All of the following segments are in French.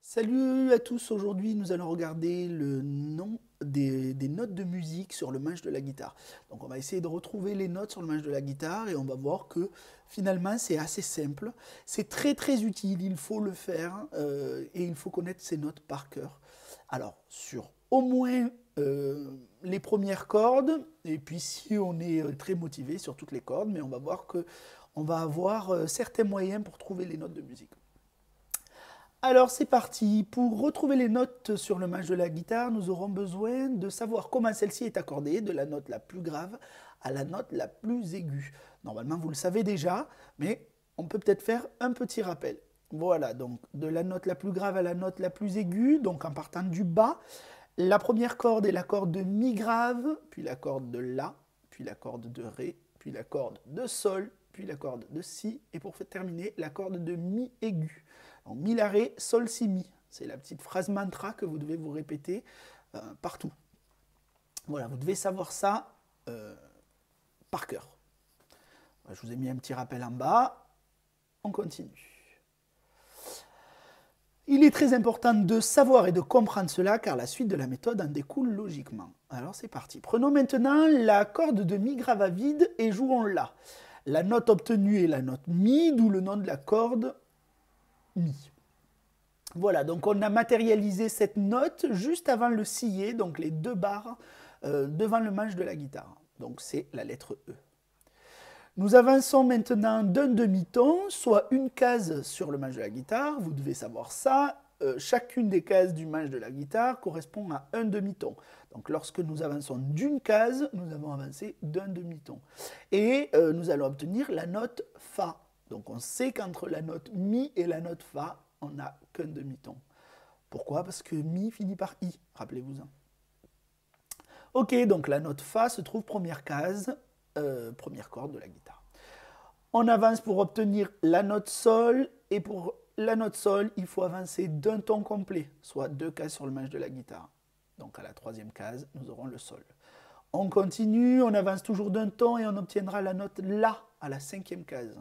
Salut à tous, aujourd'hui nous allons regarder le nom des notes de musique sur le manche de la guitare. Donc on va essayer de retrouver les notes sur le manche de la guitare et on va voir que finalement c'est assez simple. C'est très très utile, il faut le faire et il faut connaître ces notes par cœur. Alors sur au moins les premières cordes et puis si on est très motivé sur toutes les cordes, mais on va voir que on va avoir certains moyens pour trouver les notes de musique. Alors c'est parti. Pour retrouver les notes sur le manche de la guitare, nous aurons besoin de savoir comment celle-ci est accordée, de la note la plus grave à la note la plus aiguë. Normalement, vous le savez déjà, mais on peut peut-être faire un petit rappel. Voilà, donc de la note la plus grave à la note la plus aiguë, donc en partant du bas, la première corde est la corde de mi grave, puis la corde de la, puis la corde de ré, puis la corde de sol, puis la corde de si, et pour terminer, la corde de mi aiguë. Donc mi la ré, sol si mi. C'est la petite phrase mantra que vous devez vous répéter partout. Voilà, vous devez savoir ça par cœur. Je vous ai mis un petit rappel en bas. On continue. Il est très important de savoir et de comprendre cela car la suite de la méthode en découle logiquement. Alors c'est parti. Prenons maintenant la corde de mi grave à vide et jouons-la. La note obtenue est la note mi, d'où le nom de la corde mi. Voilà, donc on a matérialisé cette note juste avant le sillet, donc les deux barres devant le manche de la guitare. Donc c'est la lettre E. Nous avançons maintenant d'un demi-ton, soit une case sur le manche de la guitare. Vous devez savoir ça. Chacune des cases du manche de la guitare correspond à un demi-ton. Donc lorsque nous avançons d'une case, nous avons avancé d'un demi-ton. Et nous allons obtenir la note Fa. Donc on sait qu'entre la note Mi et la note Fa, on n'a qu'un demi-ton. Pourquoi? Parce que Mi finit par I, rappelez-vous-en. Ok, donc la note Fa se trouve première case, première corde de la guitare. On avance pour obtenir la note Sol, et pour la note Sol, il faut avancer d'un ton complet, soit deux cases sur le manche de la guitare. Donc à la troisième case, nous aurons le Sol. On continue, on avance toujours d'un ton et on obtiendra la note La à la cinquième case.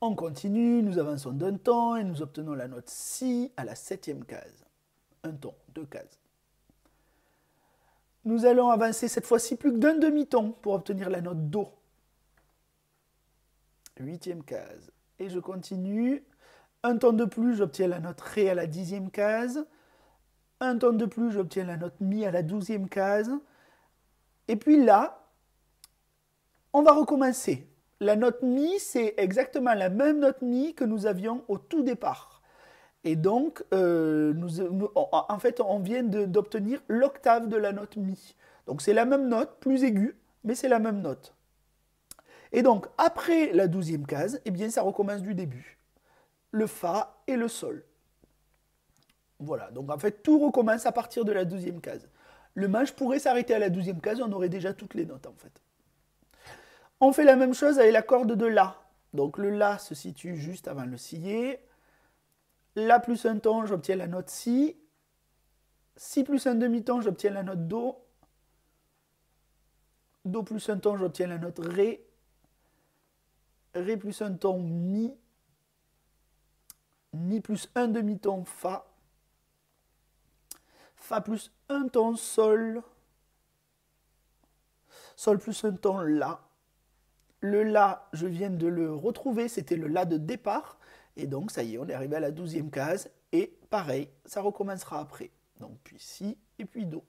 On continue, nous avançons d'un ton et nous obtenons la note Si à la septième case. Un ton, deux cases. Nous allons avancer cette fois-ci plus que d'un demi-ton pour obtenir la note Do. Huitième case. Et je continue. Un ton de plus, j'obtiens la note Ré à la dixième case. Un ton de plus, j'obtiens la note Mi à la douzième case. Et puis là, on va recommencer. La note Mi, c'est exactement la même note Mi que nous avions au tout départ. Et donc, en fait, on vient d'obtenir l'octave de la note Mi. Donc c'est la même note, plus aiguë, mais c'est la même note. Et donc, après la douzième case, eh bien, ça recommence du début. Le Fa et le Sol. Voilà, donc en fait, tout recommence à partir de la douzième case. Le manche pourrait s'arrêter à la douzième case, on aurait déjà toutes les notes en fait. On fait la même chose avec la corde de La. Donc le La se situe juste avant le sillet. La plus un ton, j'obtiens la note Si. Si plus un demi-ton, j'obtiens la note Do. Do plus un ton, j'obtiens la note Ré. Ré plus un ton, Mi. Mi plus un demi-ton, Fa. Fa plus un ton, Sol. Sol plus un ton, La. Le La, je viens de le retrouver, c'était le La de départ. Et donc, ça y est, on est arrivé à la douzième case. Et pareil, ça recommencera après. Donc, puis Si et puis Do.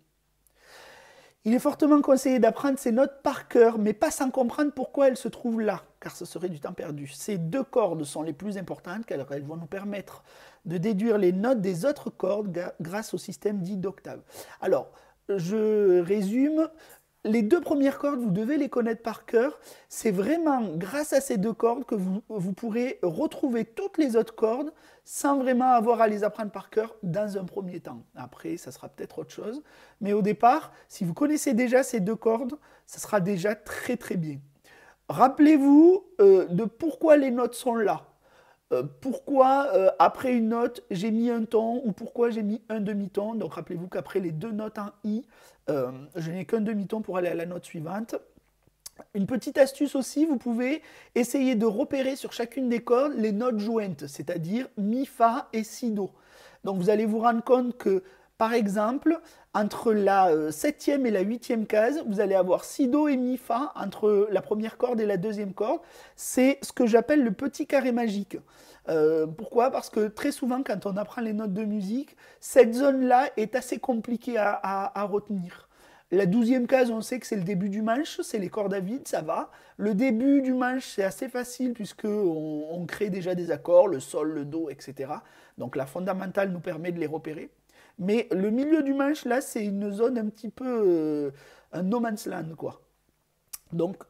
Il est fortement conseillé d'apprendre ces notes par cœur, mais pas sans comprendre pourquoi elles se trouvent là, car ce serait du temps perdu. Ces deux cordes sont les plus importantes, car elles vont nous permettre de déduire les notes des autres cordes grâce au système dit d'octave. Alors, je résume. Les deux premières cordes, vous devez les connaître par cœur. C'est vraiment grâce à ces deux cordes que vous pourrez retrouver toutes les autres cordes sans vraiment avoir à les apprendre par cœur dans un premier temps. Après, ça sera peut-être autre chose. Mais au départ, si vous connaissez déjà ces deux cordes, ça sera déjà très très bien. Rappelez-vous de pourquoi les notes sont là. Pourquoi après une note j'ai mis un ton ou pourquoi j'ai mis un demi-ton. Donc rappelez-vous qu'après les deux notes en I, je n'ai qu'un demi-ton pour aller à la note suivante. Une petite astuce aussi, vous pouvez essayer de repérer sur chacune des cordes les notes jointes, c'est-à-dire mi, fa et si, do. Donc vous allez vous rendre compte que, par exemple, entre la septième et la huitième case, vous allez avoir si, do et mi, fa entre la première corde et la deuxième corde. C'est ce que j'appelle le petit carré magique. Pourquoi? Parce que très souvent, quand on apprend les notes de musique, cette zone-là est assez compliquée à retenir. La 12e case, on sait que c'est le début du manche, c'est les cordes à vide, ça va. Le début du manche, c'est assez facile puisqu'on crée déjà des accords, le sol, le do, etc. Donc la fondamentale nous permet de les repérer. Mais le milieu du manche, là, c'est une zone un petit peu un no man's land, quoi. Donc,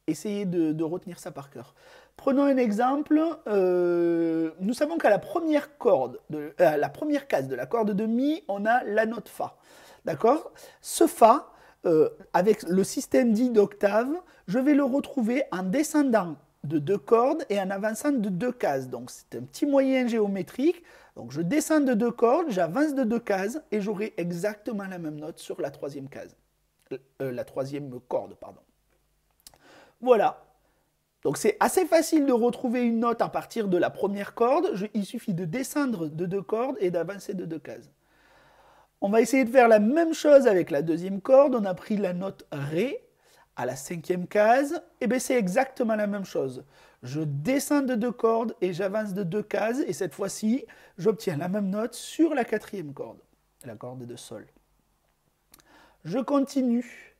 essayez de retenir ça par cœur. Prenons un exemple. Nous savons qu'à la première corde, la première case de la corde de mi, on a la note fa. D'accord? Ce fa, avec le système dit d'octave, je vais le retrouver en descendant de 2 cordes et en avançant de 2 cases. Donc c'est un petit moyen géométrique. Donc je descends de 2 cordes, j'avance de 2 cases et j'aurai exactement la même note sur la 3e case. La 3e corde, pardon. Voilà. Donc c'est assez facile de retrouver une note à partir de la première corde. Il suffit de descendre de 2 cordes et d'avancer de 2 cases. On va essayer de faire la même chose avec la 2e corde. On a pris la note Ré à la 5e case. Et bien c'est exactement la même chose. Je descends de 2 cordes et j'avance de 2 cases. Et cette fois-ci, j'obtiens la même note sur la 4e corde, la corde de Sol. Je continue.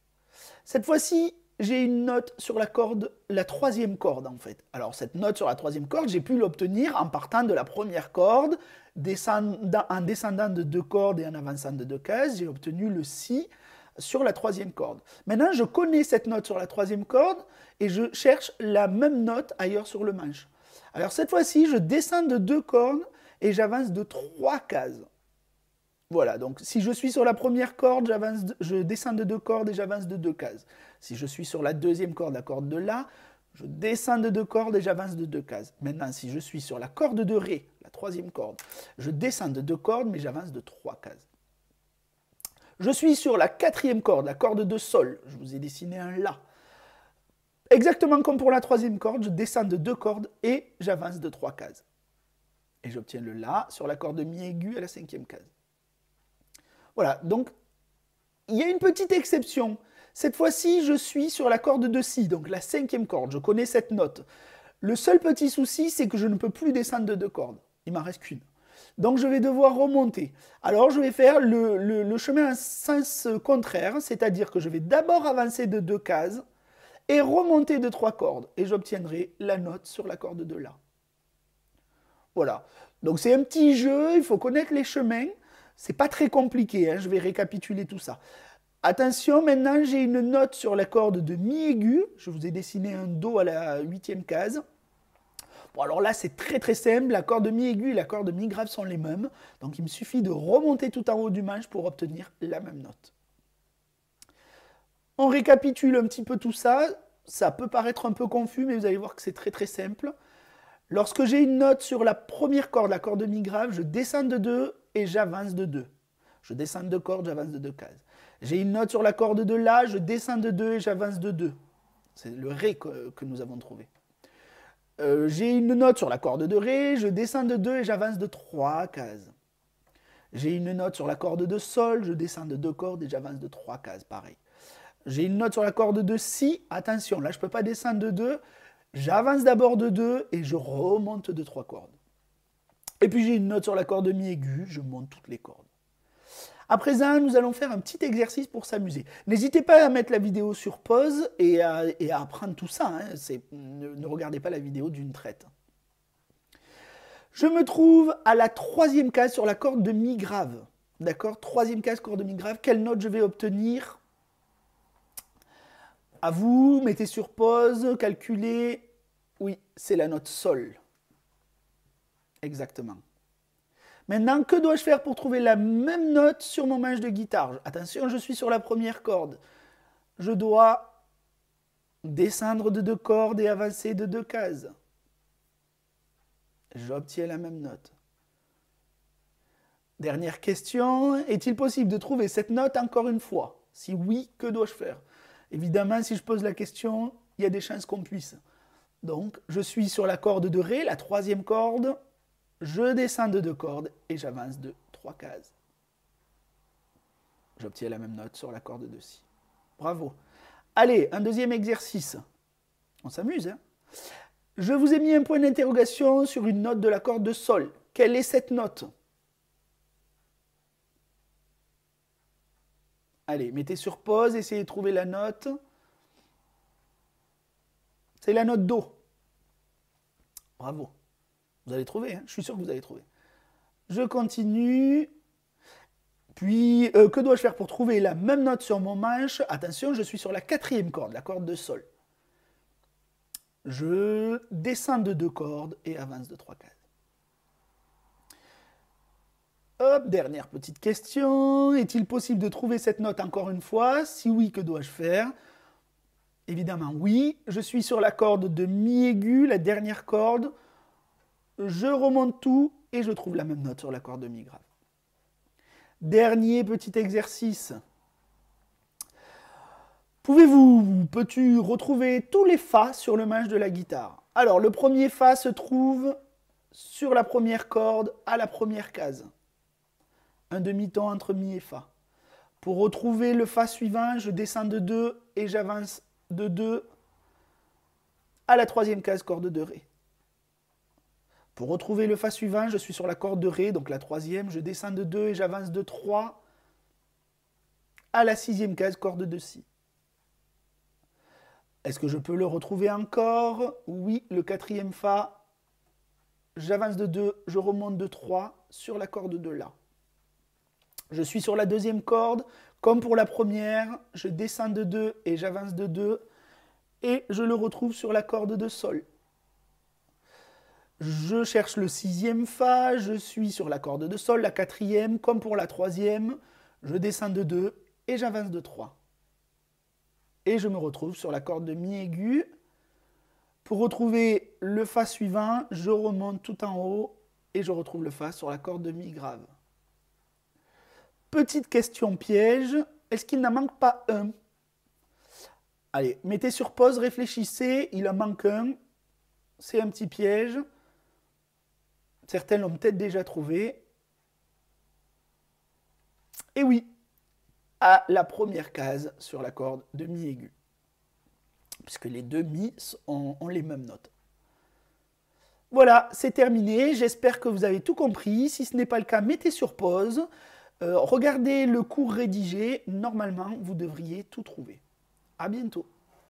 Cette fois-ci, j'ai une note sur la 3e corde en fait. Alors cette note sur la 3e corde, j'ai pu l'obtenir en partant de la première corde, en descendant de 2 cordes et en avançant de 2 cases, j'ai obtenu le si sur la 3e corde. Maintenant, je connais cette note sur la 3e corde et je cherche la même note ailleurs sur le manche. Alors cette fois-ci, je descends de 2 cordes et j'avance de 3 cases. Voilà, donc si je suis sur la première corde, je descends de 2 cordes et j'avance de 2 cases. Si je suis sur la 2e corde, la corde de La, je descends de 2 cordes et j'avance de 2 cases. Maintenant, si je suis sur la corde de Ré, la 3e corde, je descends de 2 cordes mais j'avance de 3 cases. Je suis sur la 4e corde, la corde de Sol, je vous ai dessiné un La. Exactement comme pour la 3e corde, je descends de 2 cordes et j'avance de 3 cases. Et j'obtiens le La sur la corde de Mi aigu à la 5e case. Voilà, donc il y a une petite exception. Cette fois-ci, je suis sur la corde de Si, donc la 5e corde. Je connais cette note. Le seul petit souci, c'est que je ne peux plus descendre de 2 cordes. Il m'en reste qu'une. Donc je vais devoir remonter. Alors je vais faire le chemin en sens contraire, c'est-à-dire que je vais d'abord avancer de 2 cases et remonter de 3 cordes. Et j'obtiendrai la note sur la corde de La. Voilà. Donc c'est un petit jeu, il faut connaître les chemins. C'est pas très compliqué, hein, je vais récapituler tout ça. Attention, maintenant j'ai une note sur la corde de Mi aigu. Je vous ai dessiné un Do à la 8e case. Bon, alors là c'est très simple, la corde de Mi aigu et la corde de Mi grave sont les mêmes. Donc il me suffit de remonter tout en haut du manche pour obtenir la même note. On récapitule un petit peu tout ça. Ça peut paraître un peu confus, mais vous allez voir que c'est très simple. Lorsque j'ai une note sur la première corde, la corde de Mi grave, je descends de 2 et j'avance de 2. Je descends de 2 cordes, j'avance de 2 cases. J'ai une note sur la corde de La, je descends de 2 et j'avance de 2. C'est le Ré que nous avons trouvé. J'ai une note sur la corde de Ré, je descends de 2 et j'avance de 3 cases. J'ai une note sur la corde de Sol, je descends de 2 cordes et j'avance de 3 cases, pareil. J'ai une note sur la corde de Si, attention, là je ne peux pas descendre de 2, j'avance d'abord de 2 et je remonte de 3 cordes. Et puis j'ai une note sur la corde de Mi aigu, je monte toutes les cordes. À présent, nous allons faire un petit exercice pour s'amuser. N'hésitez pas à mettre la vidéo sur pause et à apprendre tout ça. Hein. Ne regardez pas la vidéo d'une traite. Je me trouve à la 3e case sur la corde de Mi grave. D'accord? 3e case, corde de Mi grave. Quelle note je vais obtenir? À vous, mettez sur pause, calculez. Oui, c'est la note Sol. Exactement. Maintenant, que dois-je faire pour trouver la même note sur mon manche de guitare? Attention, je suis sur la première corde. Je dois descendre de 2 cordes et avancer de 2 cases. J'obtiens la même note. Dernière question, est-il possible de trouver cette note encore une fois? Si oui, que dois-je faire? Évidemment, si je pose la question, il y a des chances qu'on puisse. Donc, je suis sur la corde de Ré, la troisième corde, je descends de 2 cordes et j'avance de 3 cases. J'obtiens la même note sur la corde de Si. Bravo. Allez, un deuxième exercice. On s'amuse, hein? Je vous ai mis un point d'interrogation sur une note de la corde de Sol. Quelle est cette note? Allez, mettez sur pause, essayez de trouver la note. C'est la note Do. Bravo. Vous allez trouver, hein? Je suis sûr que vous allez trouver. Je continue. Puis, que dois-je faire pour trouver la même note sur mon manche? Attention, je suis sur la 4e corde, la corde de Sol. Je descends de 2 cordes et avance de 3 cases. Hop, dernière petite question. Est-il possible de trouver cette note encore une fois? Si oui, que dois-je faire? Évidemment, oui. Je suis sur la corde de Mi aigu, la dernière corde. Je remonte tout et je trouve la même note sur la corde de Mi grave. Dernier petit exercice. Peux-tu retrouver tous les Fa sur le manche de la guitare? Alors, le premier Fa se trouve sur la première corde à la première case. Un demi-ton entre Mi et Fa. Pour retrouver le Fa suivant, je descends de 2 et j'avance de 2 à la 3e case corde de Ré. Pour retrouver le Fa suivant, je suis sur la corde de Ré, donc la 3e, je descends de 2 et j'avance de 3 à la 6e case corde de Si. Est-ce que je peux le retrouver encore? Oui, le 4e Fa, j'avance de 2, je remonte de 3 sur la corde de La. Je suis sur la 2e corde, comme pour la première, je descends de 2 et j'avance de 2, et je le retrouve sur la corde de Sol. Je cherche le 6e Fa, je suis sur la corde de Sol, la 4e, comme pour la 3e, je descends de 2 et j'avance de 3. Et je me retrouve sur la corde de Mi aigu. Pour retrouver le Fa suivant, je remonte tout en haut et je retrouve le Fa sur la corde de Mi grave. Petite question piège, est-ce qu'il n'en manque pas un? Allez, mettez sur pause, réfléchissez, il en manque un. C'est un petit piège. Certains l'ont peut-être déjà trouvé. Et oui, à la première case sur la corde de Mi aigu. Puisque les deux Mi ont les mêmes notes. Voilà, c'est terminé. J'espère que vous avez tout compris. Si ce n'est pas le cas, mettez sur pause. Regardez le cours rédigé. Normalement, vous devriez tout trouver. À bientôt.